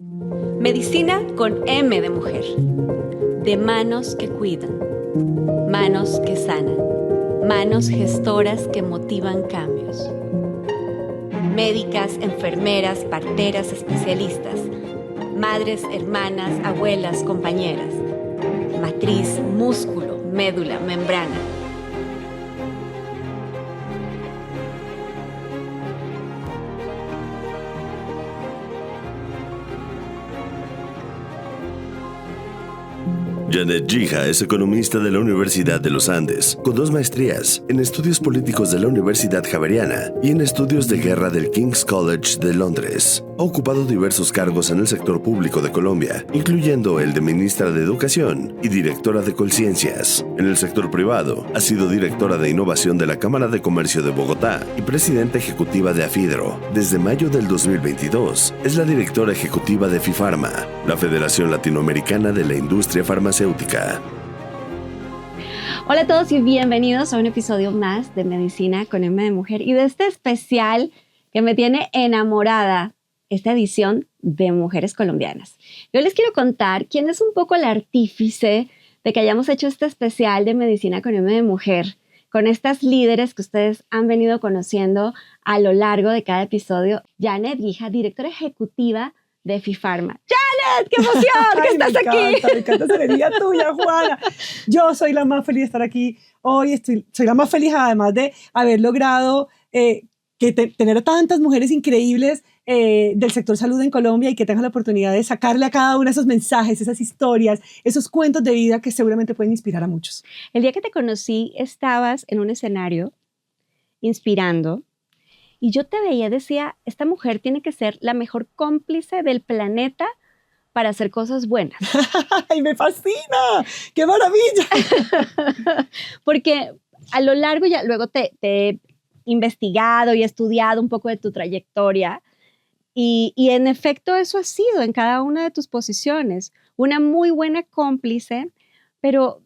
Medicina con M de mujer. De manos que cuidan, manos que sanan, manos gestoras que motivan cambios. Médicas, enfermeras, parteras, especialistas, madres, hermanas, abuelas, compañeras. Matriz, músculo, médula, membrana. Janet Gija es economista de la Universidad de los Andes, con 2 maestrías en estudios políticos de la Universidad Javeriana y en estudios de guerra del King's College de Londres. Ha ocupado diversos cargos en el sector público de Colombia, incluyendo el de ministra de Educación y directora de Colciencias. En el sector privado, ha sido directora de innovación de la Cámara de Comercio de Bogotá y presidenta ejecutiva de AFIDRO. Desde mayo del 2022, es la directora ejecutiva de FIFARMA, la Federación Latinoamericana de la Industria Farmacéutica. Hola a todos y bienvenidos a un episodio más de Medicina con M de Mujer y de este especial que me tiene enamorada, esta edición de Mujeres Colombianas. Yo les quiero contar quién es un poco el artífice de que hayamos hecho este especial de Medicina con M de Mujer, con estas líderes que ustedes han venido conociendo a lo largo de cada episodio. Janet Gija, directora ejecutiva de FIFARMA. ¡Janet! ¡Qué emoción que estás aquí! Me encanta esa energía tuya, Juana. Yo soy la más feliz de estar aquí hoy. Soy la más feliz además de haber logrado tener a tantas mujeres increíbles del sector salud en Colombia y que tengan la oportunidad de sacarle a cada una esos mensajes, esas historias, esos cuentos de vida que seguramente pueden inspirar a muchos. El día que te conocí estabas en un escenario inspirando. Y yo te veía y decía, esta mujer tiene que ser la mejor cómplice del planeta para hacer cosas buenas. ¡Ay, me fascina! ¡Qué maravilla! Porque a lo largo, ya luego te he investigado y estudiado un poco de tu trayectoria y en efecto eso ha sido en cada una de tus posiciones. Una muy buena cómplice, pero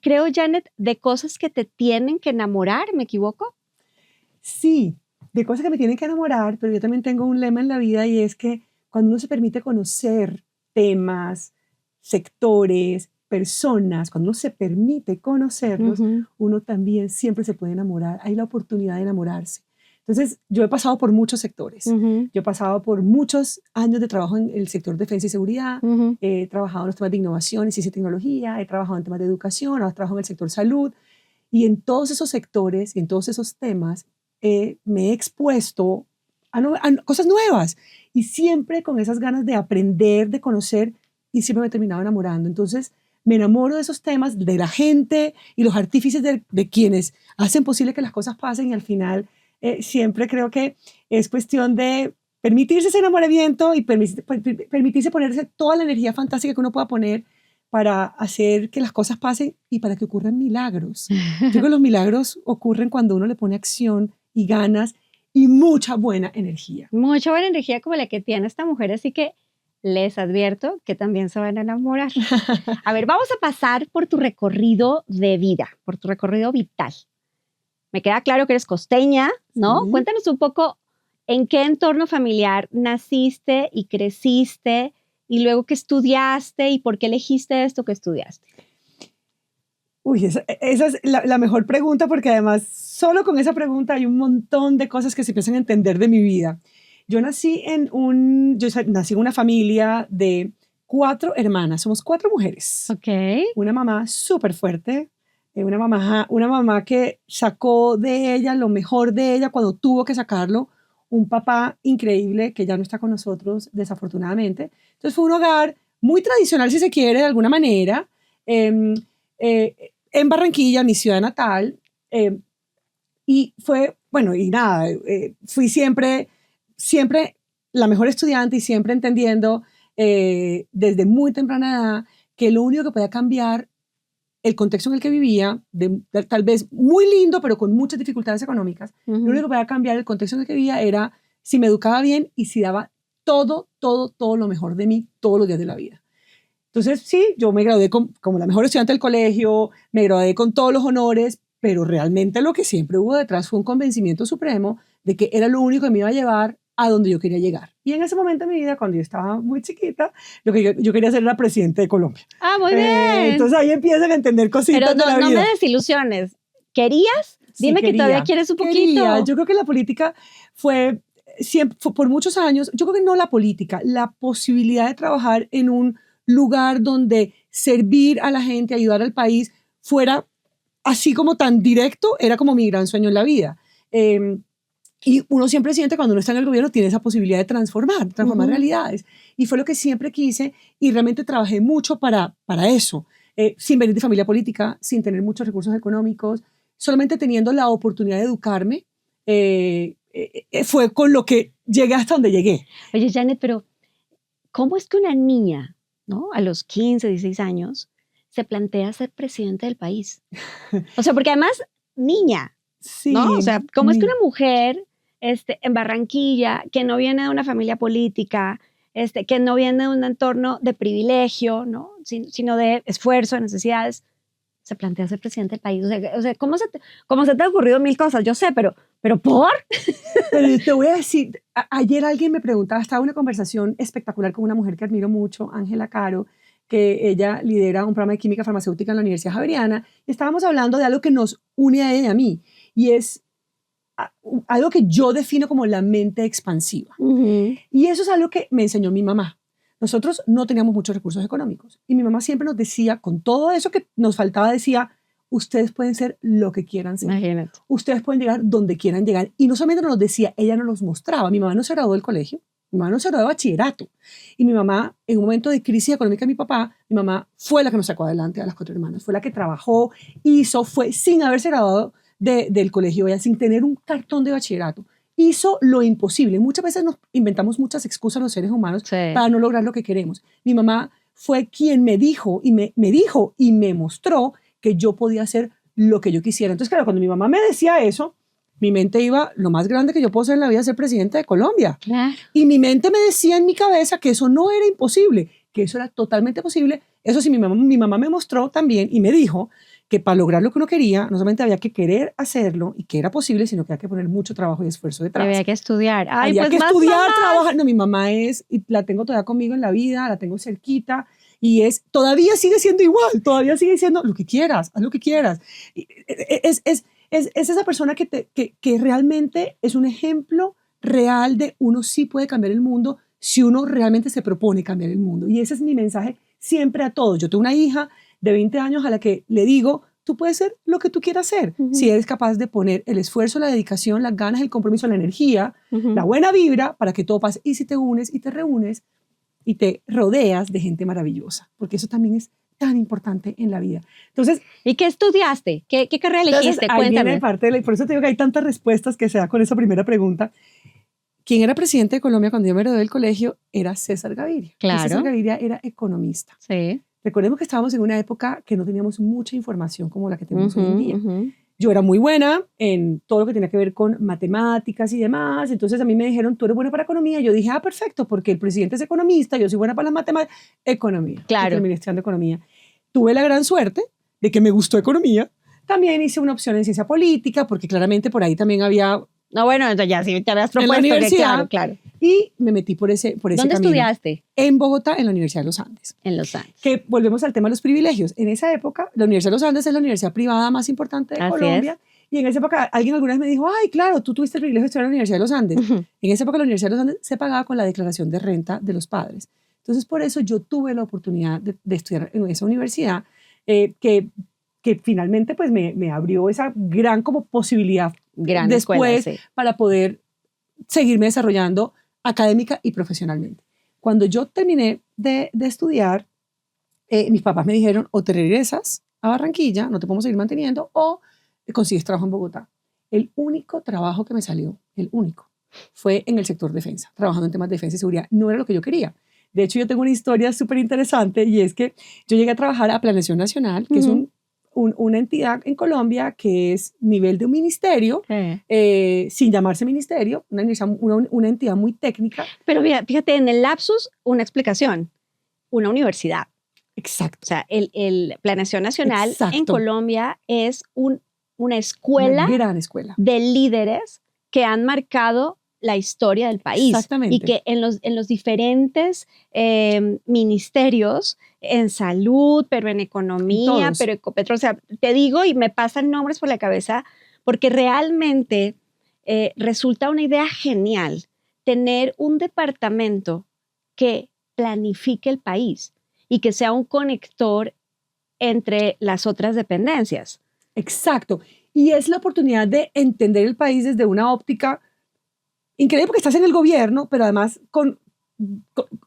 creo, Janet, de cosas que te tienen que enamorar, ¿me equivoco? Sí, de cosas que me tienen que enamorar, pero yo también tengo un lema en la vida y es que cuando uno se permite conocer temas, sectores, personas, cuando uno se permite conocerlos, uno también siempre se puede enamorar. Hay la oportunidad de enamorarse. Entonces, yo he pasado por muchos sectores. Yo he pasado por muchos años de trabajo en el sector defensa y seguridad. He trabajado en los temas de innovación y ciencia y tecnología. He trabajado en temas de educación. Ahora trabajo en el sector salud. Y en todos esos sectores, en todos esos temas, me he expuesto a cosas nuevas y siempre con esas ganas de aprender, de conocer, y siempre me he terminado enamorando. Entonces me enamoro de esos temas, de la gente y los artífices de quienes hacen posible que las cosas pasen, y al final siempre creo que es cuestión de permitirse ese enamoramiento y permitirse ponerse toda la energía fantástica que uno pueda poner para hacer que las cosas pasen y para que ocurran milagros. Yo creo que los milagros ocurren cuando uno le pone acción y ganas y mucha buena energía. Mucha buena energía como la que tiene esta mujer, así que les advierto que también se van a enamorar. A ver, vamos a pasar por tu recorrido de vida, por tu recorrido vital. Me queda claro que eres costeña, ¿no? Sí. Cuéntanos un poco en qué entorno familiar naciste y creciste y luego qué estudiaste y por qué elegiste esto que estudiaste. Uy, esa es la mejor pregunta, porque además solo con esa pregunta hay un montón de cosas que se empiezan a entender de mi vida. Yo nací en una familia de 4 hermanas, somos 4 mujeres. Okay. Una mamá súper fuerte, una mamá que sacó de ella lo mejor de ella cuando tuvo que sacarlo, un papá increíble que ya no está con nosotros desafortunadamente. Entonces fue un hogar muy tradicional, si se quiere, de alguna manera, en Barranquilla, mi ciudad natal, y fue, bueno, y nada, fui siempre la mejor estudiante y siempre entendiendo desde muy temprana edad que lo único que podía cambiar el contexto en el que vivía, tal vez muy lindo, pero con muchas dificultades económicas, lo único que podía cambiar el contexto en el que vivía era si me educaba bien y si daba todo lo mejor de mí todos los días de la vida. Entonces, sí, yo me gradué como la mejor estudiante del colegio, me gradué con todos los honores, pero realmente lo que siempre hubo detrás fue un convencimiento supremo de que era lo único que me iba a llevar a donde yo quería llegar. Y en ese momento de mi vida, cuando yo estaba muy chiquita, lo que yo quería ser era presidente de Colombia. Ah, muy bien. Entonces ahí empiezan a entender cositas Pero de la vida. no me desilusiones. ¿Querías? Sí, Dime que quería, todavía quieres un poquito. quería. Yo creo que la política fue por muchos años, yo creo que no la política, la posibilidad de trabajar en un lugar donde servir a la gente, ayudar al país, fuera así como tan directo, era como mi gran sueño en la vida. Y uno siempre siente cuando uno está en el gobierno tiene esa posibilidad de transformar realidades. Y fue lo que siempre quise y realmente trabajé mucho para eso, sin venir de familia política, sin tener muchos recursos económicos, solamente teniendo la oportunidad de educarme. Fue con lo que llegué hasta donde llegué. Oye, Janet, pero ¿cómo es que una niña, ¿no? A los 15, 16 años, se plantea ser presidente del país? O sea, porque además, niña, sí, ¿no? O sea, ¿cómo es que una mujer en Barranquilla, que no viene de una familia política, que no viene de un entorno de privilegio, ¿no? Sino de esfuerzo, de necesidades, se plantea ser presidente del país? O sea ¿cómo se te ha ocurrido mil cosas? Yo sé, pero ¿por? Pero te voy a decir, ayer alguien me preguntaba, estaba en una conversación espectacular con una mujer que admiro mucho, Ángela Caro, que ella lidera un programa de química farmacéutica en la Universidad Javeriana, y estábamos hablando de algo que nos une a ella y a mí, y es algo que yo defino como la mente expansiva. Y eso es algo que me enseñó mi mamá. Nosotros no teníamos muchos recursos económicos, y mi mamá siempre nos decía, con todo eso que nos faltaba, decía, ustedes pueden ser lo que quieran ser. Imagínate. Ustedes pueden llegar donde quieran llegar. Y no solamente nos decía, ella nos los mostraba. Mi mamá no se graduó del colegio, mi mamá no se graduó de bachillerato. Y mi mamá, en un momento de crisis económica de mi papá, mi mamá fue la que nos sacó adelante a las 4 hermanas. Fue la que trabajó, hizo, fue sin haberse graduado del colegio, ella, sin tener un cartón de bachillerato. Hizo lo imposible. Muchas veces nos inventamos muchas excusas los seres humanos para no lograr lo que queremos. Mi mamá fue quien me dijo y me mostró que yo podía hacer lo que yo quisiera. Entonces, claro, cuando mi mamá me decía eso, mi mente iba, lo más grande que yo puedo hacer en la vida es ser presidenta de Colombia. Claro. Y mi mente me decía en mi cabeza que eso no era imposible, que eso era totalmente posible. Eso sí, mi mamá me mostró también y me dijo que para lograr lo que uno quería, no solamente había que querer hacerlo y que era posible, sino que había que poner mucho trabajo y esfuerzo detrás. Había que estudiar. Ay, había pues que más estudiar, mamás. trabajar. No, mi mamá es, y la tengo todavía conmigo en la vida, la tengo cerquita, y todavía sigue siendo igual, todavía sigue siendo lo que quieras, haz lo que quieras. Es esa persona que realmente es un ejemplo real de uno sí puede cambiar el mundo si uno realmente se propone cambiar el mundo. Y ese es mi mensaje siempre a todos. Yo tengo una hija de 20 años a la que le digo, tú puedes ser lo que tú quieras ser, si eres capaz de poner el esfuerzo, la dedicación, las ganas, el compromiso, la energía, la buena vibra para que todo pase. Y si te unes y te reúnes y te rodeas de gente maravillosa, porque eso también es tan importante en la vida. Entonces, ¿y qué estudiaste? ¿Qué carrera elegiste? Cuéntame. Por eso te digo que hay tantas respuestas que se da con esa primera pregunta. Quien era presidente de Colombia cuando yo me gradué del colegio era César Gaviria. Claro. Y César Gaviria era economista. Sí. Recordemos que estábamos en una época que no teníamos mucha información como la que tenemos hoy en día. Yo era muy buena en todo lo que tenía que ver con matemáticas y demás. Entonces a mí me dijeron, tú eres buena para economía. Yo dije, perfecto, porque el presidente es economista, yo soy buena para las matemáticas. Economía. Claro. Terminé estudiando economía. Tuve la gran suerte de que me gustó economía. También hice una opción en ciencia política, porque claramente por ahí también había... No, bueno, entonces ya sí te habías propuesto. En la universidad. Claro. Y me metí por ese ¿Dónde camino. estudiaste? En Bogotá, en la Universidad de los Andes. En los Andes. Que volvemos al tema de los privilegios. En esa época, la Universidad de los Andes es la universidad privada más importante de Colombia. Y en esa época, alguien alguna vez me dijo, ay, claro, tú tuviste el privilegio de estudiar en la Universidad de los Andes. En esa época, la Universidad de los Andes se pagaba con la declaración de renta de los padres. Entonces, por eso yo tuve la oportunidad de estudiar en esa universidad, que finalmente pues me abrió esa gran como posibilidad gran después escuela, sí, para poder seguirme desarrollando académica y profesionalmente. Cuando yo terminé de estudiar, mis papás me dijeron, o te regresas a Barranquilla, no te podemos seguir manteniendo, o consigues trabajo en Bogotá. El único trabajo que me salió, el único, fue en el sector defensa, trabajando en temas de defensa y seguridad. No era lo que yo quería. De hecho, yo tengo una historia súper interesante, y es que yo llegué a trabajar a Planeación Nacional, que es una entidad en Colombia que es nivel de un ministerio, sin llamarse ministerio, una entidad muy técnica. Pero fíjate, en el lapsus, una explicación, una universidad. Exacto. O sea, el Planeación Nacional Exacto. en Colombia es una escuela, una gran escuela de líderes que han marcado la historia del país. Exactamente. Y que en los diferentes ministerios, en salud, pero en economía, Todos. pero Ecopetrol, o sea, te digo y me pasan nombres por la cabeza, porque realmente resulta una idea genial tener un departamento que planifique el país y que sea un conector entre las otras dependencias. Exacto. Y es la oportunidad de entender el país desde una óptica increíble, porque estás en el gobierno, pero además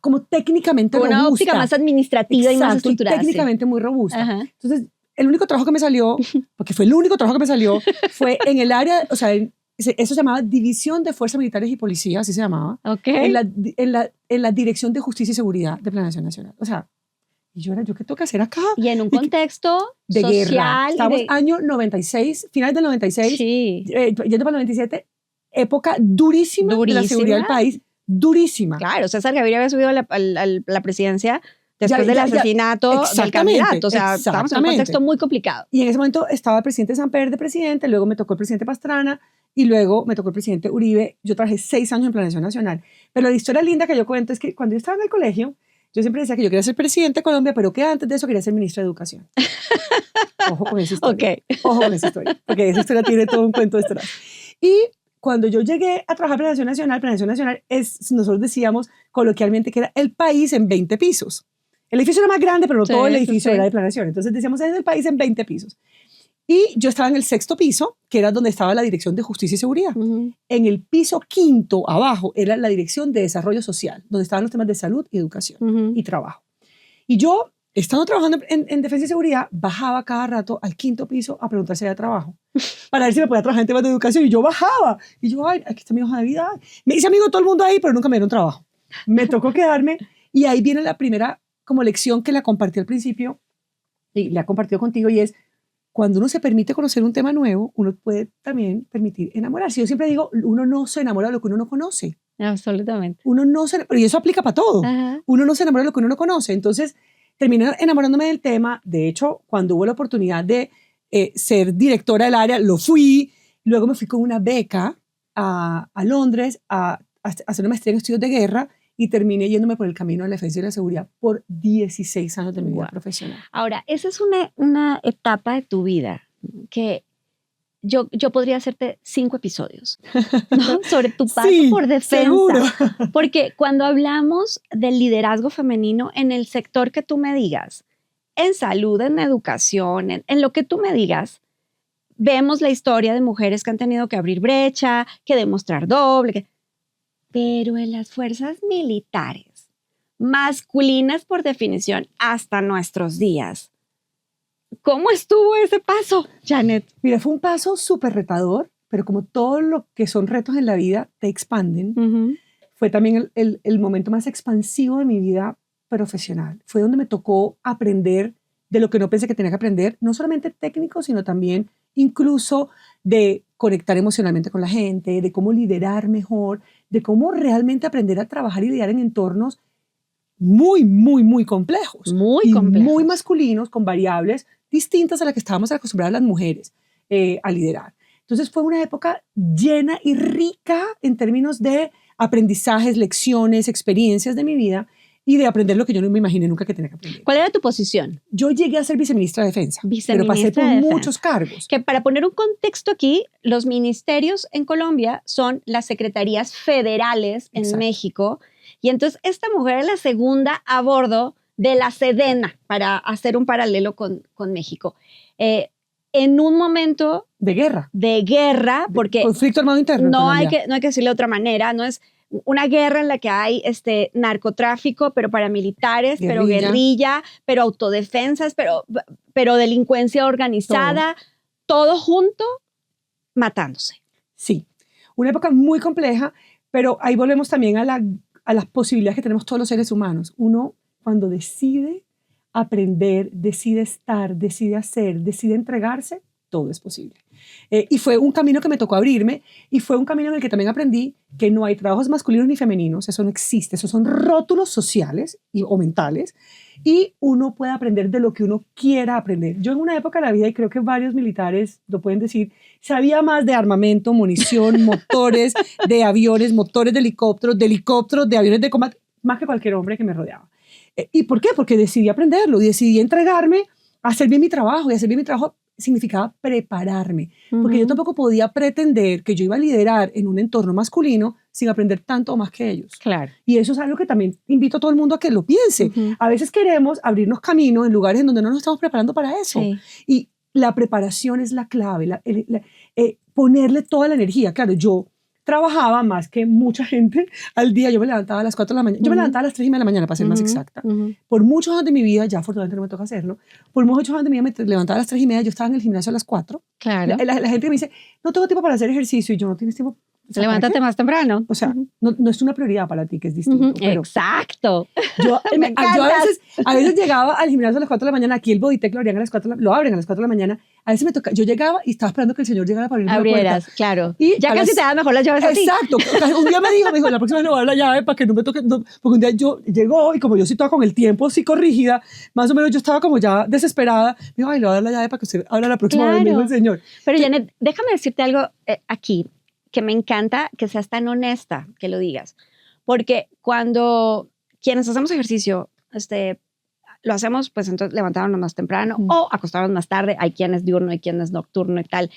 como técnicamente Con robusta. una óptica más administrativa y más Exacto, estructurada. técnicamente muy robusta. Ajá. Entonces, el único trabajo que me salió, porque fue el único trabajo que me salió, fue en el área, o sea, eso se llamaba División de Fuerzas Militares y Policía, así se llamaba, Ok. en la Dirección de Justicia y Seguridad de Planeación Nacional. O sea, y yo ¿qué tengo que hacer acá? Y en un contexto De social. guerra. Estamos año 96, finales del 96, Sí. yendo para el 97, época durísima de la seguridad del país, durísima. Claro, César Gaviria había subido a la presidencia después Ya, del asesinato del exactamente, candidato. O sea, estábamos en un contexto muy complicado. Y en ese momento estaba el presidente Samper de presidente, luego me tocó el presidente Pastrana y luego me tocó el presidente Uribe. Yo trabajé 6 años en Planeación Nacional. Pero la historia linda que yo cuento es que cuando yo estaba en el colegio, yo siempre decía que yo quería ser presidente de Colombia, pero que antes de eso quería ser ministra de Educación. Ojo con esa historia. Ok. Ojo con esa historia, porque esa historia tiene todo un cuento detrás. Y cuando yo llegué a trabajar en Planeación Nacional nosotros decíamos coloquialmente que era el país en 20 pisos. El edificio era más grande, pero no todo el edificio era de planeación. Entonces decíamos, es el país en 20 pisos. Y yo estaba en el 6º piso, que era donde estaba la Dirección de Justicia y Seguridad. En el piso 5º, abajo, era la Dirección de Desarrollo Social, donde estaban los temas de salud y educación y trabajo. Y yo, estando trabajando en Defensa y Seguridad, bajaba cada rato al 5º piso a preguntar si había trabajo, para ver si me podía trabajar en temas de educación. Y yo bajaba. Y yo, ay, aquí está mi hoja de vida. Me hice amigo de todo el mundo ahí, pero nunca me dieron trabajo. Me tocó quedarme. Y ahí viene la primera como lección que la compartí al principio y la he compartido contigo, y es cuando uno se permite conocer un tema nuevo, uno puede también permitir enamorarse. Yo siempre digo, uno no se enamora de lo que uno no conoce. Absolutamente. Uno no se, pero y eso aplica para todo. Ajá. Uno no se enamora de lo que uno no conoce. Entonces, terminé enamorándome del tema. De hecho, cuando hubo la oportunidad de ser directora del área, lo fui. Luego me fui con una beca a Londres a hacer una maestría en estudios de guerra y terminé yéndome por el camino de la defensa y la seguridad por 16 años de mi vida profesional. Ahora, esa es una etapa de tu vida que yo podría hacerte 5 episodios, ¿no? Sobre tu paso por defensa. Seguro. Porque cuando hablamos del liderazgo femenino en el sector que tú me digas, en salud, en educación, en lo que tú me digas, vemos la historia de mujeres que han tenido que abrir brecha, que demostrar doble, pero en las fuerzas militares, masculinas por definición, hasta nuestros días, ¿cómo estuvo ese paso, Janet? Mira, fue un paso súper retador, pero como todo lo que son retos en la vida te expanden, fue también el momento más expansivo de mi vida profesional. Fue donde me tocó aprender de lo que no pensé que tenía que aprender, no solamente técnico, sino también incluso de conectar emocionalmente con la gente, de cómo liderar mejor, de cómo realmente aprender a trabajar y lidiar en entornos muy, muy, muy complejos. Muy complejos. Muy masculinos, con variables distintas a las que estábamos acostumbradas las mujeres a liderar. Entonces fue una época llena y rica en términos de aprendizajes, lecciones, experiencias de mi vida y de aprender lo que yo no me imaginé nunca que tenía que aprender. ¿Cuál era tu posición? Yo llegué a ser viceministra de Defensa, pero pasé por muchos cargos. Que para poner un contexto aquí, los ministerios en Colombia son las secretarías federales en Exacto. México. Y entonces esta mujer es la segunda a bordo de la Sedena, para hacer un paralelo con México. En un momento de guerra, porque conflicto armado interno. No hay que decirlo de otra manera, no es una guerra en la que hay narcotráfico, pero paramilitares, pero guerrilla, pero autodefensas, pero delincuencia organizada, todo junto, matándose. Sí, una época muy compleja, pero ahí volvemos también a las posibilidades que tenemos todos los seres humanos. Uno, cuando decide aprender, decide estar, decide hacer, decide entregarse, todo es posible. Y fue un camino que me tocó abrirme y fue un camino en el que también aprendí que no hay trabajos masculinos ni femeninos, eso no existe, esos son rótulos sociales o mentales y uno puede aprender de lo que uno quiera aprender. Yo en una época de la vida, y creo que varios militares lo pueden decir, sabía más de armamento, munición, motores de aviones, motores de helicópteros, de aviones de combate, más que cualquier hombre que me rodeaba. ¿Y por qué? Porque decidí aprenderlo y decidí entregarme a hacer bien mi trabajo, y hacer bien mi trabajo significaba prepararme, porque yo tampoco podía pretender que yo iba a liderar en un entorno masculino sin aprender tanto o más que ellos. Claro. Y eso es algo que también invito a todo el mundo a que lo piense. A veces queremos abrirnos camino en lugares en donde no nos estamos preparando para eso. Sí. Y la preparación es la clave, ponerle toda la energía. Claro, yo trabajaba más que mucha gente al día. Yo me levantaba a las 4 de la mañana. Yo me levantaba a las 3:30 de la mañana, para ser más exacta. Por muchos años de mi vida, ya afortunadamente no me toca hacerlo, por muchos años de mi vida me levantaba a las 3:30, yo estaba en el gimnasio a las 4. Claro. La gente me dice, no tengo tiempo para hacer ejercicio, y yo, no tienes tiempo. O sea, Levántate más temprano. O sea, no es una prioridad para ti, que es distinto. Pero exacto. yo Me a veces llegaba al gimnasio a las 4 de la mañana, aquí el Bodytech lo abren a las 4 de la mañana, a veces me toca, yo llegaba y estaba esperando que el señor llegara para abrirme la puerta. Claro. Y ya casi te da mejor las llaves a ti. Exacto. Un día me dijo, la próxima vez no voy a dar la llave para que no me toque, porque un día llegó y como yo sí estaba con el tiempo psicorrígida, más o menos yo estaba como ya desesperada, me dijo, ay, le voy a dar la llave para que usted abra la próxima vez, me dijo el señor. Pero Janet, déjame decirte algo aquí, que me encanta que seas tan honesta, que lo digas. Porque cuando quienes hacemos ejercicio, lo hacemos, pues entonces levantarnos más temprano o acostarnos más tarde. Hay quien es diurno, hay quien es nocturno y tal.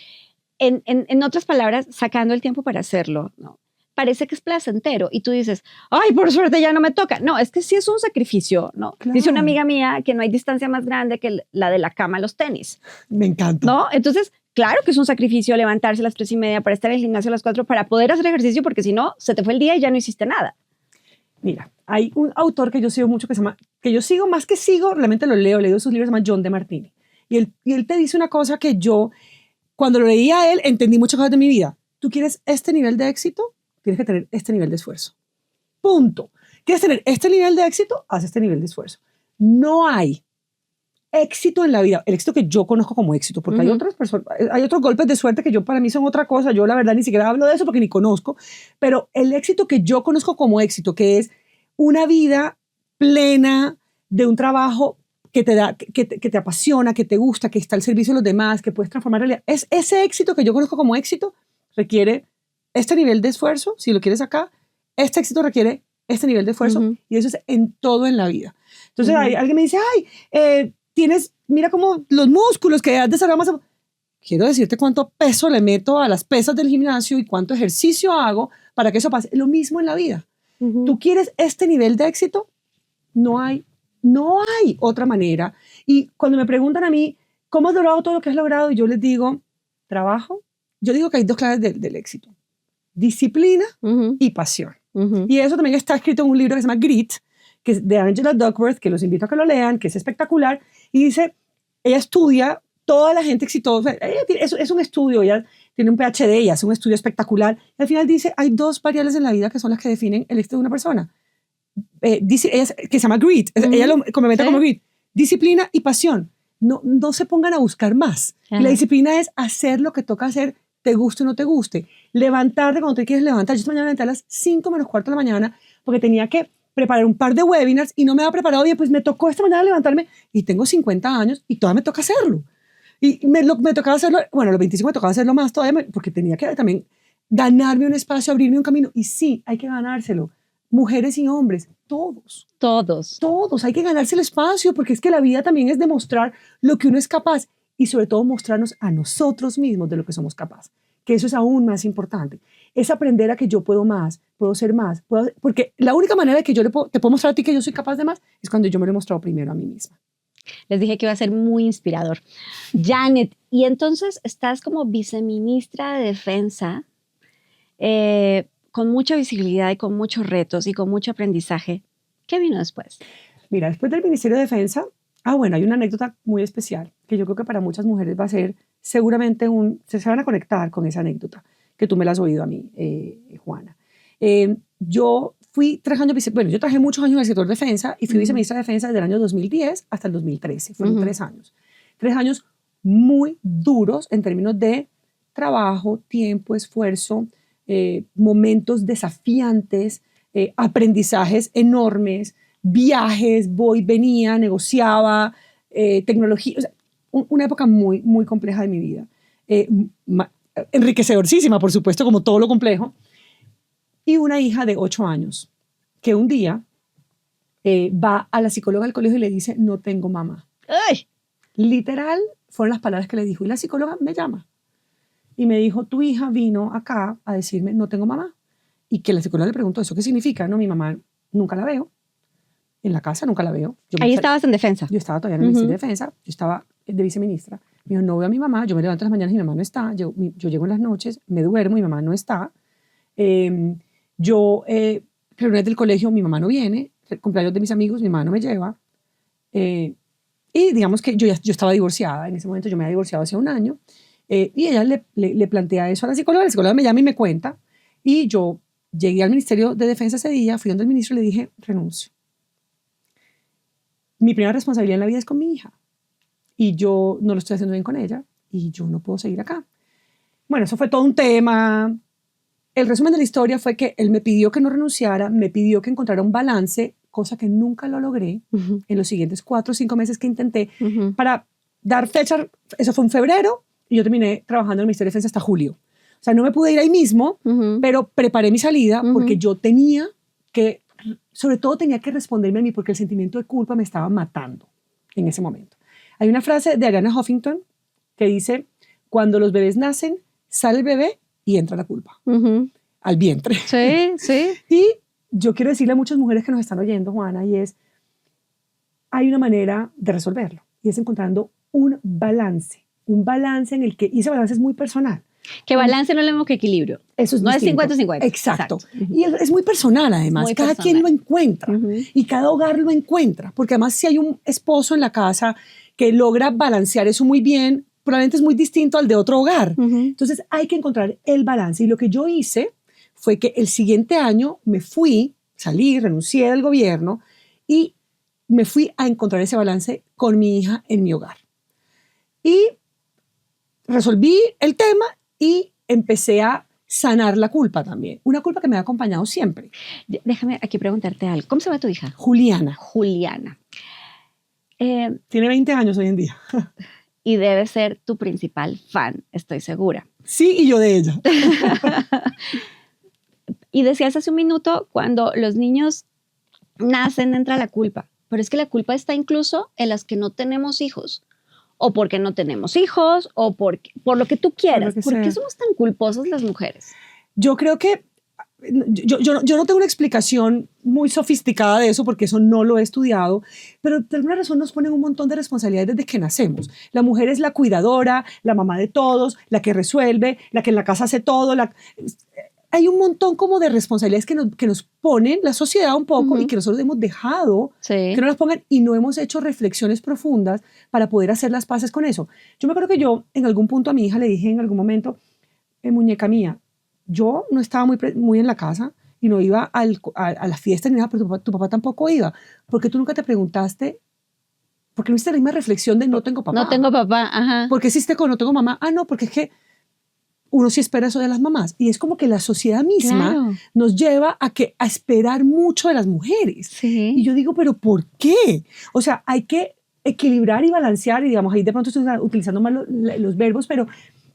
En otras palabras, sacando el tiempo para hacerlo, ¿no? Parece que es placentero. Y tú dices, ay, por suerte ya no me toca. No, es que sí es un sacrificio, ¿no? Claro. Dice una amiga mía que no hay distancia más grande que la de la cama a los tenis. Me encanta. ¿No? Entonces, claro que es un sacrificio levantarse a las 3:30 para estar en el gimnasio a las 4 para poder hacer ejercicio, porque si no, se te fue el día y ya no hiciste nada. Mira, hay un autor que yo sigo mucho, que yo sigo, más que sigo, realmente lo leo sus libros, se llama John DeMartini. Y él te dice una cosa que yo, cuando lo leía a él, entendí muchas cosas de mi vida. ¿Tú quieres este nivel de éxito? Tienes que tener este nivel de esfuerzo. Punto. ¿Quieres tener este nivel de éxito? Haz este nivel de esfuerzo. No hay éxito en la vida, el éxito que yo conozco como éxito, porque hay otras personas, hay otros golpes de suerte que para mí son otra cosa. Yo la verdad ni siquiera hablo de eso porque ni conozco, pero el éxito que yo conozco como éxito, que es una vida plena de un trabajo que te da, que te apasiona, que te gusta, que está al servicio de los demás, que puedes transformar realidad, es ese éxito que yo conozco como éxito. Requiere este nivel de esfuerzo, si lo quieres acá, este éxito requiere este nivel de esfuerzo, y eso es en todo en la vida. Entonces alguien me dice, ay, mira como los músculos que has desarrollado más. Quiero decirte cuánto peso le meto a las pesas del gimnasio y cuánto ejercicio hago para que eso pase. Lo mismo en la vida. ¿Tú quieres este nivel de éxito? No hay otra manera. Y cuando me preguntan a mí, ¿cómo has logrado todo lo que has logrado? Y yo les digo, trabajo. Yo digo que hay 2 claves del éxito. Disciplina y pasión. Y eso también está escrito en un libro que se llama Grit, que es de Angela Duckworth, que los invito a que lo lean, que es espectacular. Y dice, ella estudia toda la gente exitosa. Es un estudio, ella tiene un PhD, ella hace un estudio espectacular. Y al final dice, hay 2 variables en la vida que son las que definen el éxito de una persona. Dice, que se llama Grit. Ella lo complementa como Grit. Disciplina y pasión. No se pongan a buscar más. La disciplina es hacer lo que toca hacer, te guste o no te guste. Levantarte cuando te quieres levantar. Yo esta mañana me levanté a las 5 menos cuarto de la mañana porque tenía que preparar un par de webinars y no me había preparado bien, pues me tocó esta mañana levantarme y tengo 50 años y todavía me toca hacerlo. Y me tocaba hacerlo, bueno, a los 25 me tocaba hacerlo más todavía porque tenía que también ganarme un espacio, abrirme un camino. Y sí, hay que ganárselo. Mujeres y hombres, todos. Todos, hay que ganarse el espacio porque es que la vida también es demostrar lo que uno es capaz y sobre todo mostrarnos a nosotros mismos de lo que somos capaces, que eso es aún más importante. Es aprender a que yo puedo más, puedo ser más, porque la única manera de que yo te puedo mostrar a ti que yo soy capaz de más es cuando yo me lo he mostrado primero a mí misma. Les dije que iba a ser muy inspirador. Janet, y entonces estás como viceministra de Defensa, con mucha visibilidad y con muchos retos y con mucho aprendizaje. ¿Qué vino después? Mira, después del Ministerio de Defensa, bueno, hay una anécdota muy especial que yo creo que para muchas mujeres va a ser seguramente se van a conectar con esa anécdota, que tú me la has oído a mí, Juana. Yo fui 3 años, yo trabajé muchos años en el sector de defensa y fui viceministra de Defensa desde el año 2010 hasta el 2013. Fueron 3 años. 3 años muy duros en términos de trabajo, tiempo, esfuerzo, momentos desafiantes, aprendizajes enormes, viajes, voy, venía, negociaba, tecnología, o sea, una época muy, muy compleja de mi vida. Enriquecedorísima, por supuesto, como todo lo complejo. Y una hija de 8 años que un día va a la psicóloga del colegio y le dice, no tengo mamá. ¡Ay! Literal, fueron las palabras que le dijo. Y la psicóloga me llama y me dijo, tu hija vino acá a decirme, no tengo mamá. Y que la psicóloga le preguntó, ¿eso qué significa? No, mi mamá nunca la veo. En la casa nunca la veo. Ahí estabas en defensa. Yo estaba todavía en el Ministerio de Defensa. Yo estaba de viceministra. Me dijo, no veo a mi mamá. Yo me levanto en las mañanas y mi mamá no está. Yo llego en las noches, me duermo y mi mamá no está. Reuniones del colegio, mi mamá no viene. Cumpleaños de mis amigos, mi mamá no me lleva. Y digamos que yo estaba divorciada. En ese momento yo me había divorciado hace un año. Y ella le plantea eso a la psicóloga me llama y me cuenta. Y yo llegué al Ministerio de Defensa ese día, fui donde el ministro y le dije, renuncio. Mi primera responsabilidad en la vida es con mi hija. Y yo no lo estoy haciendo bien con ella. Y yo no puedo seguir acá. Bueno, eso fue todo un tema. El resumen de la historia fue que él me pidió que no renunciara, me pidió que encontrara un balance, cosa que nunca lo logré en los siguientes 4 o 5 meses que intenté para dar fecha. Eso fue en febrero y yo terminé trabajando en el Ministerio de Defensa hasta julio. O sea, no me pude ir ahí mismo, pero preparé mi salida porque yo tenía que, sobre todo tenía que responderme a mí porque el sentimiento de culpa me estaba matando en ese momento. Hay una frase de Arianna Huffington que dice, cuando los bebés nacen, sale el bebé y entra la culpa al vientre. Sí, sí. Y yo quiero decirle a muchas mujeres que nos están oyendo, Juana, y es, hay una manera de resolverlo, y es encontrando un balance en el que, y ese balance es muy personal. Que balance no es lo mismo que equilibrio. Eso es no distinto. Es 50-50. Exacto. Y es muy personal, además. Muy cada quien lo encuentra y cada hogar lo encuentra, porque además si hay un esposo en la casa que logra balancear eso muy bien, probablemente es muy distinto al de otro hogar. Entonces hay que encontrar el balance. Y lo que yo hice fue que el siguiente año salí, renuncié del gobierno y me fui a encontrar ese balance con mi hija en mi hogar. Y resolví el tema y empecé a sanar la culpa también. Una culpa que me ha acompañado siempre. Déjame aquí preguntarte algo. ¿Cómo se llama tu hija? Juliana. Juliana. Tiene 20 años hoy en día. Y debe ser tu principal fan, estoy segura. Sí, y yo de ella. Y decías hace un minuto, cuando los niños nacen entra la culpa. Pero es que la culpa está incluso en las que no tenemos hijos. O porque no tenemos hijos, o por lo que tú quieras. ¿Por qué somos tan culposas las mujeres? Yo creo que yo no tengo una explicación muy sofisticada de eso, porque eso no lo he estudiado, pero de alguna razón nos ponen un montón de responsabilidades desde que nacemos. La mujer es la cuidadora, la mamá de todos, la que resuelve, la que en la casa hace todo. Hay un montón como de responsabilidades que nos ponen la sociedad un poco y que nosotros hemos dejado que nos las pongan y no hemos hecho reflexiones profundas para poder hacer las paces con eso. Yo me acuerdo que yo en algún punto a mi hija le dije en algún momento, muñeca mía, yo no estaba muy en la casa y no iba a la fiesta ni nada, pero tu papá tampoco iba. Porque tú nunca te preguntaste, ¿por qué no hiciste la misma reflexión de no tengo papá? No tengo papá, ajá. ¿Por qué hiciste con no tengo mamá? Ah, no, porque es que uno sí espera eso de las mamás. Y es como que la sociedad misma nos lleva a esperar mucho de las mujeres. Sí. Y yo digo, ¿pero por qué? O sea, hay que equilibrar y balancear, y digamos, ahí de pronto estoy utilizando mal los verbos, pero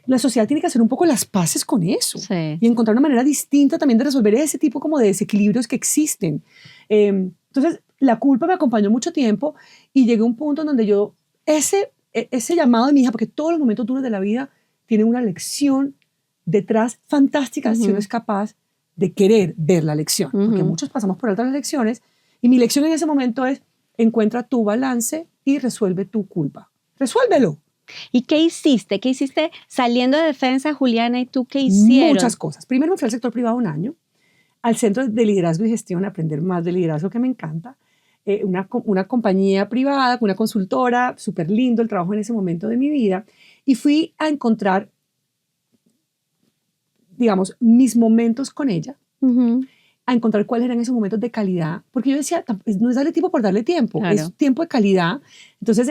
la sociedad tiene que hacer un poco las paces con eso y encontrar una manera distinta también de resolver ese tipo como de desequilibrios que existen. Entonces, la culpa me acompañó mucho tiempo y llegué a un punto en donde yo, ese llamado de mi hija, porque todos los momentos duros de la vida tienen una lección detrás fantástica si uno es capaz de querer ver la lección, porque muchos pasamos por altas lecciones, y mi lección en ese momento es: encuentra tu balance y resuelve tu culpa. ¡Resuélvelo! ¿Y qué hiciste? ¿Qué hiciste saliendo de defensa, Juliana, y tú qué hicieron? Muchas cosas. Primero me fui al sector privado un año, al Centro de Liderazgo y Gestión, a aprender más de liderazgo, que me encanta. Una compañía privada, una consultora, súper lindo el trabajo en ese momento de mi vida. Y fui a encontrar, digamos, mis momentos con ella, a encontrar cuáles eran esos momentos de calidad. Porque yo decía, no es darle tiempo por darle tiempo, es tiempo de calidad. Entonces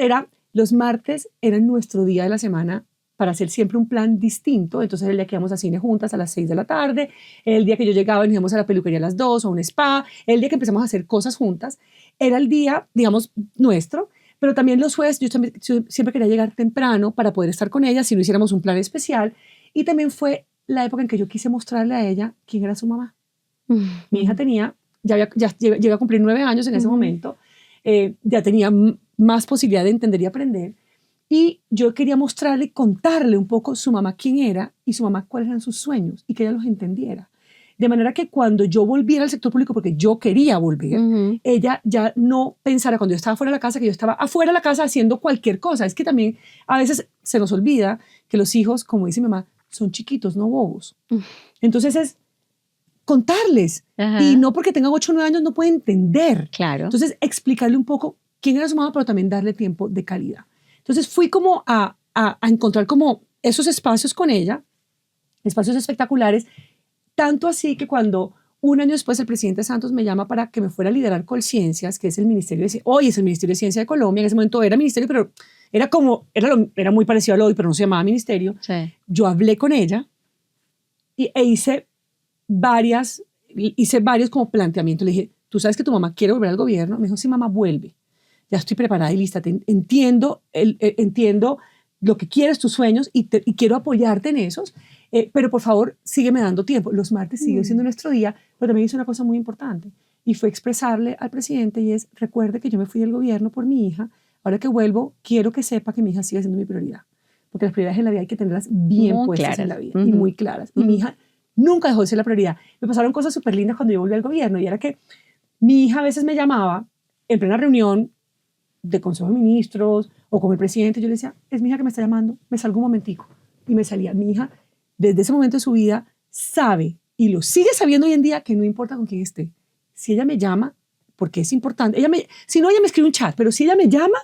los martes eran nuestro día de la semana para hacer siempre un plan distinto. Entonces el día que íbamos a cine juntas a las 6 de la tarde, el día que yo llegaba y nos íbamos a la peluquería a las 2 o a un spa, el día que empezamos a hacer cosas juntas, era el día, digamos, nuestro. Pero también los jueves yo siempre quería llegar temprano para poder estar con ella si no hiciéramos un plan especial. Y también fue la época en que yo quise mostrarle a ella quién era su mamá. Mi hija tenía, ya llegó a cumplir 9 años en ese momento, ya tenía más posibilidad de entender y aprender. Y yo quería mostrarle y contarle un poco su mamá quién era y su mamá cuáles eran sus sueños y que ella los entendiera. De manera que cuando yo volviera al sector público, porque yo quería volver, ella ya no pensara cuando yo estaba fuera de la casa que yo estaba afuera de la casa haciendo cualquier cosa. Es que también a veces se nos olvida que los hijos, como dice mi mamá, son chiquitos, no bobos. Entonces es contarles. Y no porque tengan 8 o 9 años no pueden entender. Claro. Entonces explicarle un poco quién era su mamá, pero también darle tiempo de calidad. Entonces fui como a encontrar como esos espacios con ella, espacios espectaculares, tanto así que cuando un año después el presidente Santos me llama para que me fuera a liderar Colciencias, que es el Ministerio de hoy es el Ministerio de Ciencia de Colombia, en ese momento era ministerio, pero era muy parecido al hoy, pero no se llamaba ministerio. Sí. Yo hablé con ella e hice varios como planteamientos. Le dije, ¿tú sabes que tu mamá quiere volver al gobierno? Me dijo, sí, mamá, vuelve. Ya estoy preparada y lista. Entiendo lo que quieres, tus sueños, y quiero apoyarte en esos. Pero por favor, sígueme dando tiempo. Los martes sigue siendo nuestro día, pero también hice una cosa muy importante y fue expresarle al presidente y es, recuerde que yo me fui del gobierno por mi hija, ahora que vuelvo, quiero que sepa que mi hija sigue siendo mi prioridad, porque las prioridades en la vida hay que tenerlas bien muy puestas claras en la vida y muy claras. Y mi hija nunca dejó de ser la prioridad. Me pasaron cosas súper lindas cuando yo volví al gobierno y era que mi hija a veces me llamaba en plena reunión de Consejo de Ministros o con el presidente, yo le decía, es mi hija que me está llamando, me salgo un momentico. Y me salía. Mi hija, desde ese momento de su vida, sabe, y lo sigue sabiendo hoy en día, que no importa con quién esté. Si ella me llama, porque es importante. Si no, ella me escribe un chat, pero si ella me llama,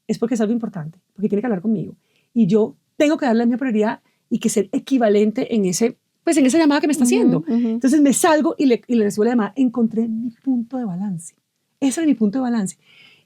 es porque es algo importante, porque tiene que hablar conmigo. Y yo tengo que darle mi prioridad y que ser equivalente en esa llamada que me está haciendo. Entonces me salgo y le recibo la llamada. Encontré mi punto de balance. Ese era mi punto de balance.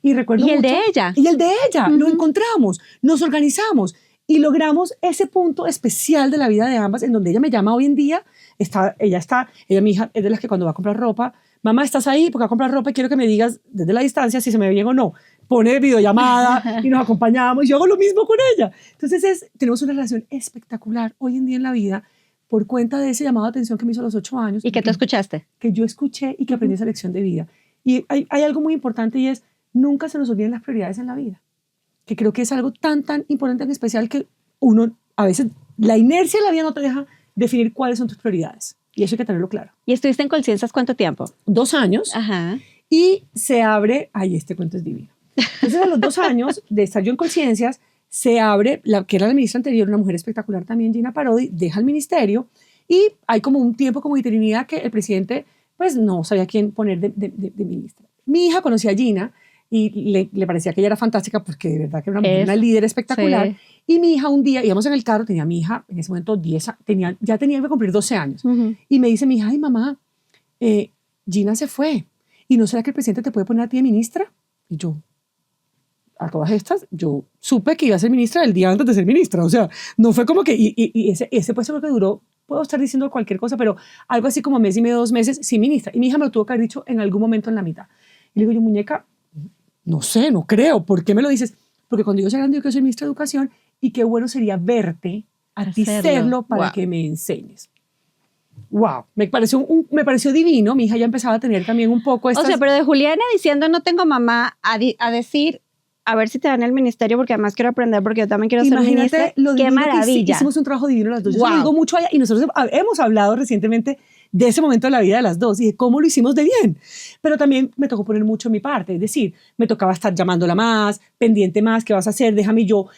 Y recuerdo el mucho, de ella. Y el de ella. Lo encontramos, nos organizamos y logramos ese punto especial de la vida de ambas, en donde ella me llama hoy en día. Ella, mi hija, es de las que cuando va a comprar ropa, mamá, ¿estás ahí? Porque va a comprar ropa y quiero que me digas desde la distancia si se me ve bien o no. Pone videollamada y nos acompañamos. Yo hago lo mismo con ella. Entonces tenemos una relación espectacular hoy en día en la vida por cuenta de ese llamado de atención que me hizo a los 8 años. ¿Y que tú escuchaste? Que yo escuché y que aprendí esa lección de vida. Y hay algo muy importante y es, nunca se nos olviden las prioridades en la vida. Que creo que es algo tan importante, en especial, que uno, a veces, la inercia de la vida no te deja definir cuáles son tus prioridades. Y eso hay que tenerlo claro. ¿Y estuviste en Colciencias cuánto tiempo? 2 años. Ajá. Y se abre, este cuento es divino. Entonces, a los 2 años de estar yo en Colciencias, se abre, que era la ministra anterior, una mujer espectacular también, Gina Parodi, deja el ministerio y hay como un tiempo como de eternidad que el presidente pues no sabía quién poner de ministra. Mi hija conocía a Gina y le parecía que ella era fantástica porque de verdad que era una líder espectacular. Sí. Y mi hija un día, íbamos en el carro, tenía mi hija en ese momento ya tenía que cumplir 12 años. Y me dice mi hija, ay mamá, Gina se fue. ¿Y no será que el presidente te puede poner a ti de ministra? Y yo, a todas estas, yo supe que iba a ser ministra el día antes de ser ministra. O sea, no fue como que, y ese puesto creo que duró, puedo estar diciendo cualquier cosa, pero algo así como mes y medio, 2 meses, sí, ministra. Y mi hija me lo tuvo que haber dicho en algún momento en la mitad. Y le digo yo, muñeca, no sé, no creo. ¿Por qué me lo dices? Porque cuando yo sea grande yo quiero ser ministra de Educación y qué bueno sería verte a ti serlo para que me enseñes. Wow, me pareció divino. Mi hija ya empezaba a tener también un poco estas... O sea, pero de Juliana diciendo no tengo mamá a decir a ver si te dan el ministerio porque además quiero aprender porque yo también quiero ser ministra. Qué maravilla. Hicimos un trabajo divino las dos. Wow. Yo lo digo mucho allá y nosotros hemos hablado recientemente de ese momento de la vida de las dos y de cómo lo hicimos de bien. Pero también me tocó poner mucho mi parte, es decir, me tocaba estar llamándola más, pendiente más, ¿qué vas a hacer? Déjame yo,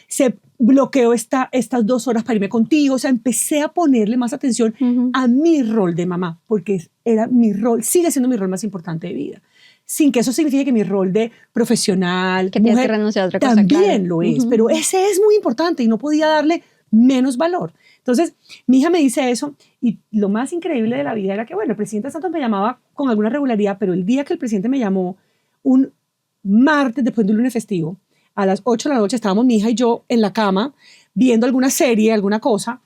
bloqueo estas 2 horas para irme contigo. O sea, empecé a ponerle más atención a mi rol de mamá, porque era mi rol, sigue siendo mi rol más importante de vida. Sin que eso signifique que mi rol de profesional, que tienes que renunciar a otra cosa, también claro. Lo es, pero ese es muy importante y no podía darle menos valor. Entonces, mi hija me dice eso y lo más increíble de la vida era que, bueno, el presidente Santos me llamaba con alguna regularidad, pero el día que el presidente me llamó, un martes después de un lunes festivo, a las 8 de la noche estábamos mi hija y yo en la cama viendo alguna serie, alguna cosa,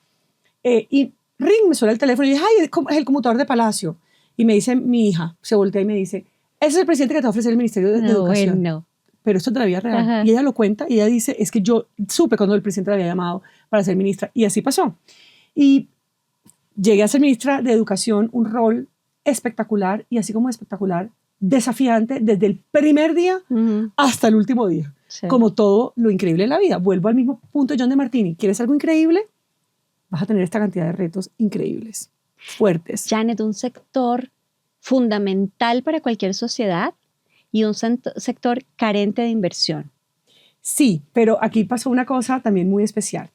y ring, me suena el teléfono y dije, ay, es el conmutador de Palacio. Y me dice mi hija, se voltea y me dice, ese es el presidente que te va a ofrecer el Ministerio de Educación. Bueno. Pero esto es de la vida real. Ajá. Y ella lo cuenta y ella dice, es que yo supe cuando el presidente la había llamado para ser ministra. Y así pasó. Y llegué a ser ministra de Educación, un rol espectacular y así como espectacular, desafiante desde el primer día hasta el último día. Sí. Como todo lo increíble de la vida. Vuelvo al mismo punto de John de Martini. ¿Quieres algo increíble? Vas a tener esta cantidad de retos increíbles, fuertes. Janet, un sector fundamental para cualquier sociedad y un sector carente de inversión. Sí, pero aquí pasó una cosa también muy especial.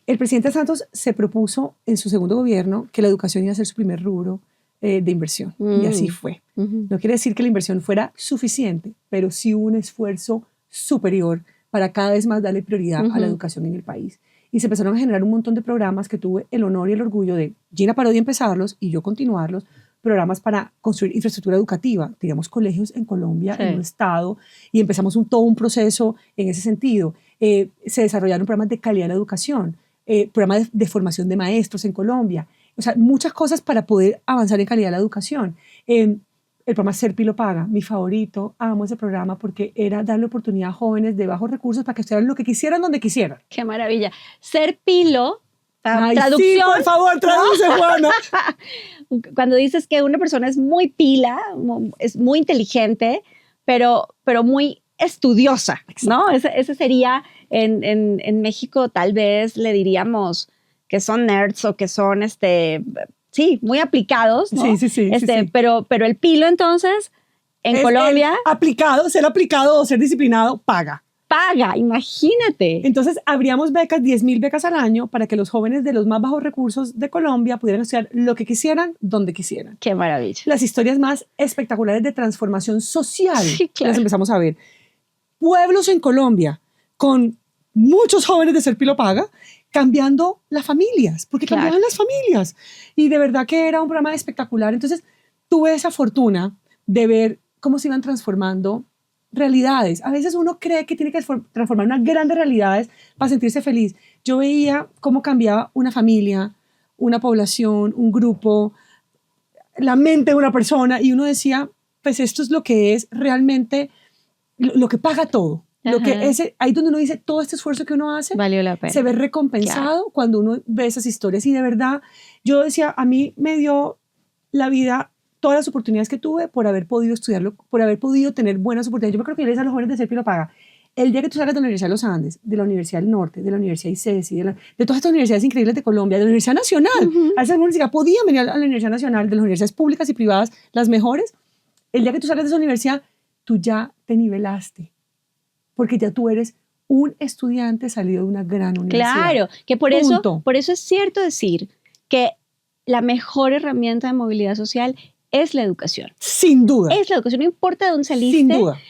El presidente Santos se propuso en su segundo gobierno que la educación iba a ser su primer rubro de inversión. Y así fue. No quiere decir que la inversión fuera suficiente, pero sí hubo un esfuerzo superior para cada vez más darle prioridad a la educación en el país. Y se empezaron a generar un montón de programas que tuve el honor y el orgullo de Gina Parodi empezarlos y yo continuarlos, programas para construir infraestructura educativa, digamos colegios en Colombia, en un estado, y empezamos todo un proceso en ese sentido. Se desarrollaron programas de calidad en la educación, programas de formación de maestros en Colombia, o sea, muchas cosas para poder avanzar en calidad de la educación. El programa Serpi lo paga, mi favorito, amo ese programa porque era darle oportunidad a jóvenes de bajos recursos para que estudiaran lo que quisieran, donde quisieran. ¡Qué maravilla! Serpilo, traducción. Sí, por favor, traduce, Juana. Cuando dices que una persona es muy pila, es muy inteligente, pero muy estudiosa, ¿no? Ese sería, en México tal vez le diríamos que son nerds o que son, sí, muy aplicados, ¿no? Sí. Pero el pilo, entonces, en Colombia... Ser aplicado o ser disciplinado, paga. Paga, imagínate. Entonces, abríamos becas, 10,000 becas al año, para que los jóvenes de los más bajos recursos de Colombia pudieran estudiar lo que quisieran, donde quisieran. ¡Qué maravilla! Las historias más espectaculares de transformación social, sí, claro, las empezamos a ver. Pueblos en Colombia con muchos jóvenes de Serpi lo paga, cambiando las familias, porque cambiaban las familias. Y de verdad que era un programa espectacular. Entonces, tuve esa fortuna de ver cómo se iban transformando realidades. A veces uno cree que tiene que transformar unas grandes realidades para sentirse feliz. Yo veía cómo cambiaba una familia, una población, un grupo, la mente de una persona, y uno decía, pues esto es lo que es realmente lo que paga todo. Lo que ahí donde uno dice, todo este esfuerzo que uno hace valió la pena. Se ve recompensado cuando uno ve esas historias. Y de verdad, yo decía, a mí me dio la vida todas las oportunidades que tuve por haber podido estudiarlo, por haber podido tener buenas oportunidades. Yo creo que yo les decía a los jóvenes de Serpi lo paga, el día que tú salgas de la Universidad de los Andes, de la Universidad del Norte, de la Universidad ICESI, de todas estas universidades increíbles de Colombia, de la Universidad Nacional, a veces ni siquiera podían venir a la Universidad Nacional, de las universidades públicas y privadas, las mejores, el día que tú salgas de esa universidad, tú ya te nivelaste, porque ya tú eres un estudiante salido de una gran universidad. Claro, que por eso es cierto decir que la mejor herramienta de movilidad social es la educación. Sin duda. Es la educación, no importa de dónde saliste. Sin duda.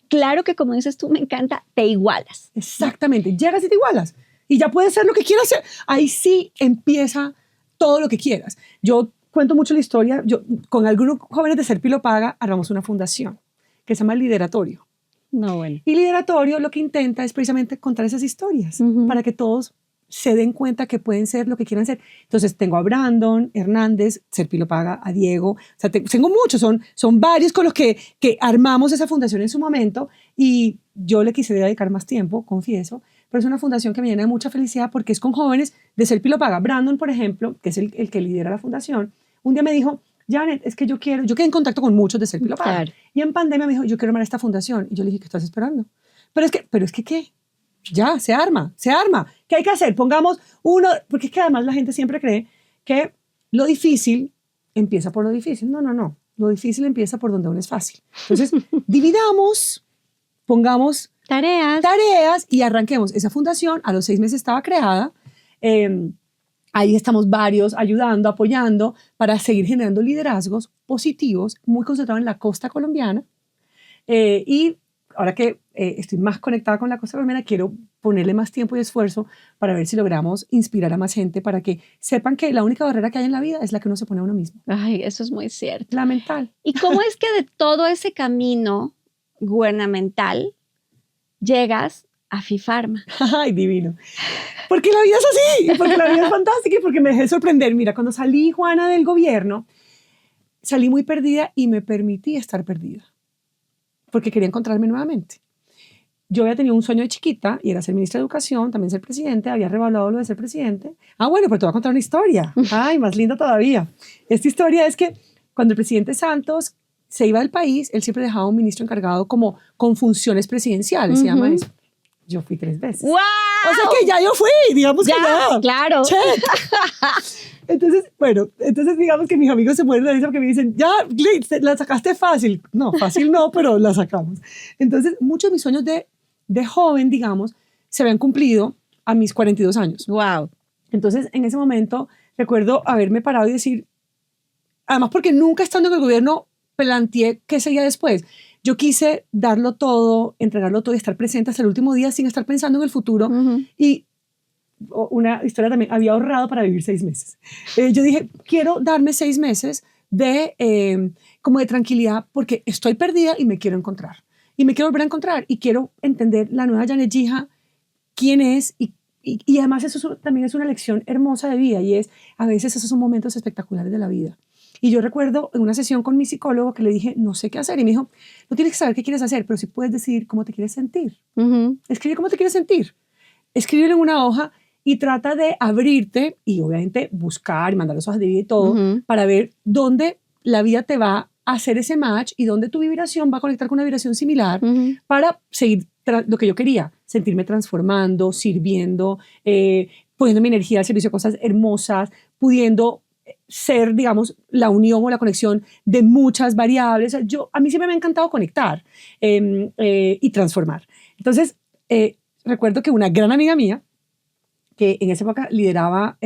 Claro que como dices tú, me encanta, te igualas. Exactamente, llegas y te igualas. Y ya puedes hacer lo que quieras hacer. Ahí sí empieza todo lo que quieras. Yo cuento mucho la historia. Yo, con algunos jóvenes de Serpi lo paga, armamos una fundación que se llama Lideratorio. No, bueno. Y Lideratorio lo que intenta es precisamente contar esas historias para que todos se den cuenta que pueden ser lo que quieran ser. Entonces tengo a Brandon Hernández, Serpi lo paga, a Diego, o sea, tengo muchos, son varios con los que armamos esa fundación en su momento, y yo le quise dedicar más tiempo, confieso, pero es una fundación que me llena de mucha felicidad porque es con jóvenes de Serpi lo paga. Brandon, por ejemplo, que es el que lidera la fundación, un día me dijo, Janet, es que yo quedé en contacto con muchos de Serpi lo paga. Claro. Y en pandemia me dijo, yo quiero armar esta fundación. Y yo le dije, ¿qué estás esperando? Pero es que ¿qué? Ya, se arma. ¿Qué hay que hacer? Pongamos uno, porque es que además la gente siempre cree que lo difícil empieza por lo difícil. No. Lo difícil empieza por donde uno es fácil. Entonces, dividamos, pongamos tareas y arranquemos. Esa fundación a los 6 meses estaba creada. Ahí estamos varios ayudando, apoyando para seguir generando liderazgos positivos, muy concentrados en la costa colombiana. Y ahora que estoy más conectada con la costa colombiana, quiero ponerle más tiempo y esfuerzo para ver si logramos inspirar a más gente para que sepan que la única barrera que hay en la vida es la que uno se pone a uno mismo. Ay, eso es muy cierto. La mental. ¿Y cómo es que de todo ese camino gubernamental llegas a FIFARMA. Ay, divino. Porque la vida es así, porque la vida es fantástica y porque me dejé sorprender. Mira, cuando salí, Juana, del gobierno, salí muy perdida y me permití estar perdida. Porque quería encontrarme nuevamente. Yo había tenido un sueño de chiquita y era ser ministra de Educación, también ser presidente, había revalado lo de ser presidente. Ah, bueno, pero te voy a contar una historia. Ay, más linda todavía. Esta historia es que cuando el presidente Santos se iba del país, él siempre dejaba un ministro encargado como con funciones presidenciales, se llama eso. Yo fui 3 veces. ¡Wow! O sea que ya yo fui, digamos que ya. Claro. Check. Entonces, bueno, digamos que mis amigos se mueren de risa porque me dicen, ya, Glitz, la sacaste fácil. No, fácil no, pero la sacamos. Entonces, muchos de mis sueños de joven, digamos, se habían cumplido a mis 42 años. Wow. Entonces, en ese momento, recuerdo haberme parado y decir, además porque nunca estando en el gobierno planteé qué sería después. Yo quise darlo todo, entregarlo todo y estar presente hasta el último día sin estar pensando en el futuro. Y una historia también, había ahorrado para vivir 6 meses. Yo dije, quiero darme 6 meses como de tranquilidad porque estoy perdida y me quiero encontrar. Y me quiero volver a encontrar y quiero entender la nueva Janet Gija, quién es y además eso también es una lección hermosa de vida y es, a veces esos son momentos espectaculares de la vida. Y yo recuerdo en una sesión con mi psicólogo que le dije, no sé qué hacer. Y me dijo, no tienes que saber qué quieres hacer, pero sí puedes decidir cómo te quieres sentir. Escribe cómo te quieres sentir. Escríbelo en una hoja y trata de abrirte y obviamente buscar y mandar las hojas de vida y todo para ver dónde la vida te va a hacer ese match y dónde tu vibración va a conectar con una vibración similar para seguir lo que yo quería, sentirme transformando, sirviendo, poniendo mi energía al servicio de cosas hermosas, pudiendo ser, digamos, la unión o la conexión de muchas variables. A mí siempre me ha encantado conectar y transformar. Entonces, recuerdo que una gran amiga mía, que en esa época lideraba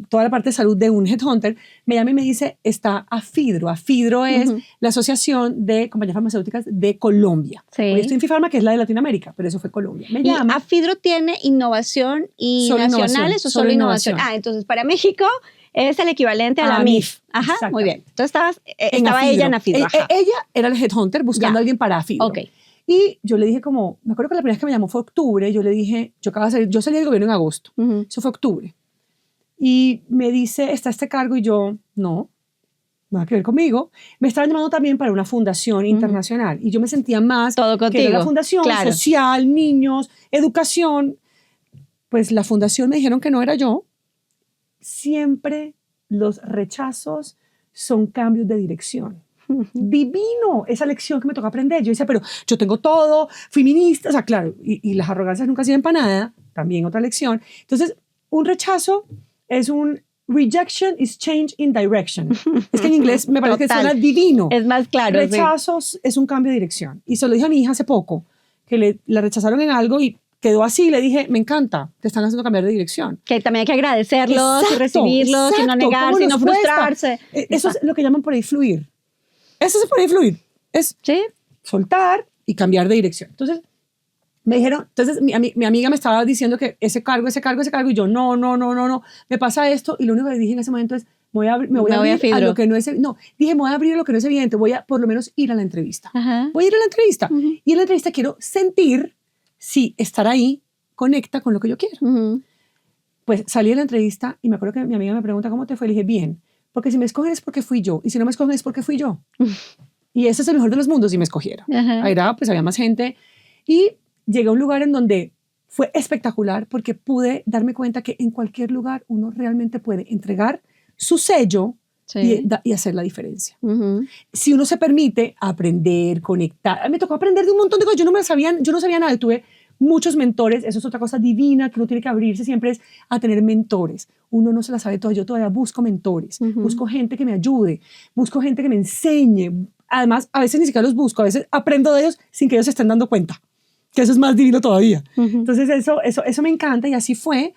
toda la parte de salud de un headhunter, me llama y me dice, está AFIDRO. AFIDRO es la Asociación de Compañías Farmacéuticas de Colombia. Sí. Hoy estoy en FIFARMA, que es la de Latinoamérica, pero eso fue Colombia. Me llama. ¿Y AFIDRO tiene innovación y Solo nacionales innovación, o solo innovación? Entonces para México es el equivalente a la MIF. Ajá, muy bien. Entonces estaba ella en AFIDRO. Ella era el headhunter buscando a alguien para AFIDRO. Ok. Y yo le dije me acuerdo que la primera vez que me llamó fue octubre, yo le dije, yo salí del gobierno en agosto, eso fue octubre. Y me dice, ¿está este cargo? Y yo, no, nada que ver conmigo. Me estaban llamando también para una fundación internacional. Y yo me sentía más todo contigo. Que era la fundación social, niños, educación. Pues la fundación me dijeron que no era yo. Siempre los rechazos son cambios de dirección. Divino esa lección que me tocó aprender. Yo decía, pero yo tengo todo, fui ministra, o sea, claro, y las arrogancias nunca sirven para nada, también otra lección. Entonces, un rechazo es un rejection is change in direction. Es que en inglés me parece que suena divino. Es más claro. Rechazos es un cambio de dirección. Y se lo dije a mi hija hace poco, que la rechazaron en algo y quedó así. Le dije, me encanta, te están haciendo cambiar de dirección. Que también hay que agradecerlos y recibirlos y no negarse y no frustrarse. Eso es lo que llaman por ahí fluir. Eso es por ahí fluir. Es soltar y cambiar de dirección. Entonces, me dijeron, mi amiga me estaba diciendo que ese cargo, y yo, no, me pasa esto, y lo único que dije en ese momento es, me voy a abrir a lo que no es, dije, me voy a abrir a lo que no es evidente, voy a por lo menos ir a la entrevista. Voy a ir a la entrevista, y en la entrevista quiero sentir si estar ahí conecta con lo que yo quiero. Pues salí de la entrevista, y me acuerdo que mi amiga me pregunta, ¿cómo te fue? Le dije, bien, porque si me escogen es porque fui yo, y si no me escogen es porque fui yo. Y ese es el mejor de los mundos, y me escogieron. Pues había más gente, y llegué a un lugar en donde fue espectacular porque pude darme cuenta que en cualquier lugar uno realmente puede entregar su sello y hacer la diferencia. Si uno se permite aprender, conectar. Me tocó aprender de un montón de cosas. Yo no sabía nada. Tuve muchos mentores. Eso es otra cosa divina que uno tiene que abrirse siempre, es a tener mentores. Uno no se la sabe todo. Yo todavía busco mentores. Busco gente que me ayude. Busco gente que me enseñe. Además, a veces ni siquiera los busco. A veces aprendo de ellos sin que ellos se estén dando cuenta. Que eso es más divino todavía. Entonces eso me encanta y así fue.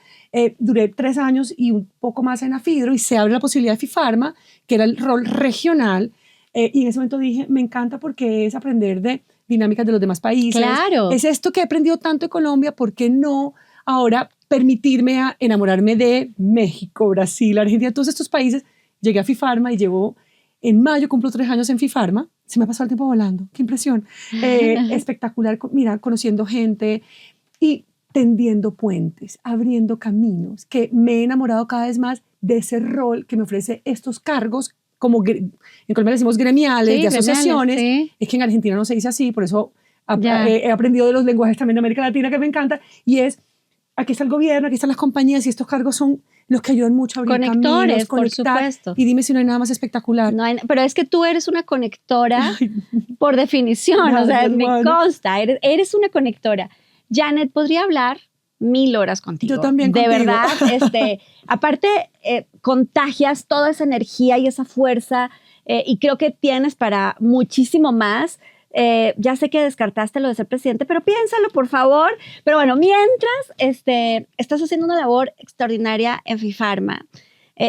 Duré 3 años y un poco más en AFIDRO y se abre la posibilidad de FIFARMA, que era el rol regional. Y en ese momento dije, me encanta porque es aprender de dinámicas de los demás países. Claro. Es esto que he aprendido tanto de Colombia, ¿por qué no ahora permitirme enamorarme de México, Brasil, Argentina, todos estos países? Llegué a FIFARMA y llevo En mayo cumplo 3 años en FIFARMA. Se me ha pasado el tiempo volando. ¡Qué impresión! Espectacular, mira, conociendo gente y tendiendo puentes, abriendo caminos, que me he enamorado cada vez más de ese rol que me ofrece estos cargos, como en Colombia decimos gremiales, Sí, de asociaciones. sí. Es que en Argentina no se dice así, por eso Ya. he aprendido de los lenguajes también de América Latina que me encanta, y es, aquí está el gobierno, aquí están las compañías, y estos cargos son los que ayudan mucho a abrir Conectores, caminos, por conectar. supuesto. Y dime si no hay nada más espectacular. No pero es que tú eres una conectora por definición, o sea, Gracias, me Juana. consta, eres una conectora. Janet, podría hablar 1000 horas contigo. Yo también de contigo. verdad, aparte, contagias toda esa energía y esa fuerza, y creo que tienes para muchísimo más. Ya sé que descartaste lo de ser presidente, pero piénsalo, por favor. Pero bueno, mientras estás haciendo una labor extraordinaria en FIFARMA,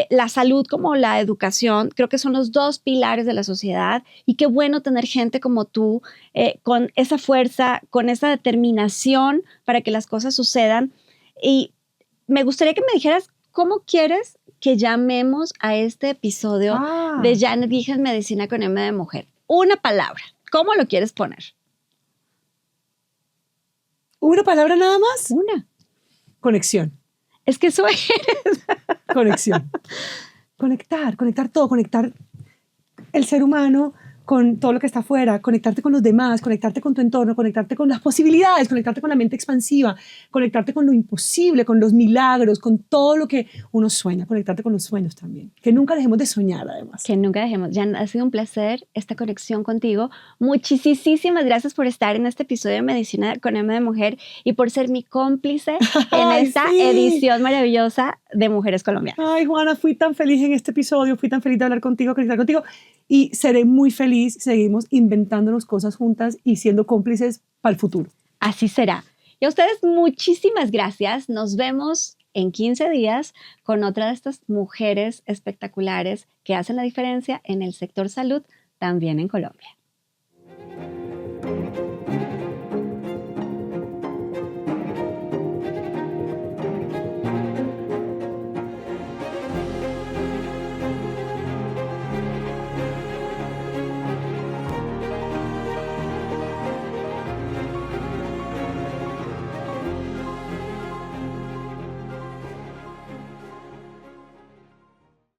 la salud como la educación, creo que son los 2 pilares de la sociedad, y qué bueno tener gente como tú con esa fuerza, con esa determinación para que las cosas sucedan. Y me gustaría que me dijeras cómo quieres que llamemos a este episodio de Janet Guijes Medicina con M de Mujer. Una palabra. ¿Cómo lo quieres poner? ¿Una palabra nada más? Una. Conexión. Es que eso es. Conexión. Conectar todo, conectar el ser humano con todo lo que está afuera, conectarte con los demás, conectarte con tu entorno, conectarte con las posibilidades, conectarte con la mente expansiva, conectarte con lo imposible, con los milagros, con todo lo que uno sueña, conectarte con los sueños también. Que nunca dejemos de soñar, además. Que nunca dejemos. Jan, ha sido un placer esta conexión contigo. Muchísimas gracias por estar en este episodio de Medicina con M de Mujer y por ser mi cómplice en esta edición maravillosa de Mujeres Colombianas. Ay, Juana, fui tan feliz en este episodio, fui tan feliz de hablar contigo, conectar contigo, y seré muy feliz. Seguimos inventándonos cosas juntas y siendo cómplices para el futuro. Así será. Y a ustedes muchísimas gracias. Nos vemos en 15 días con otra de estas mujeres espectaculares que hacen la diferencia en el sector salud, también en Colombia.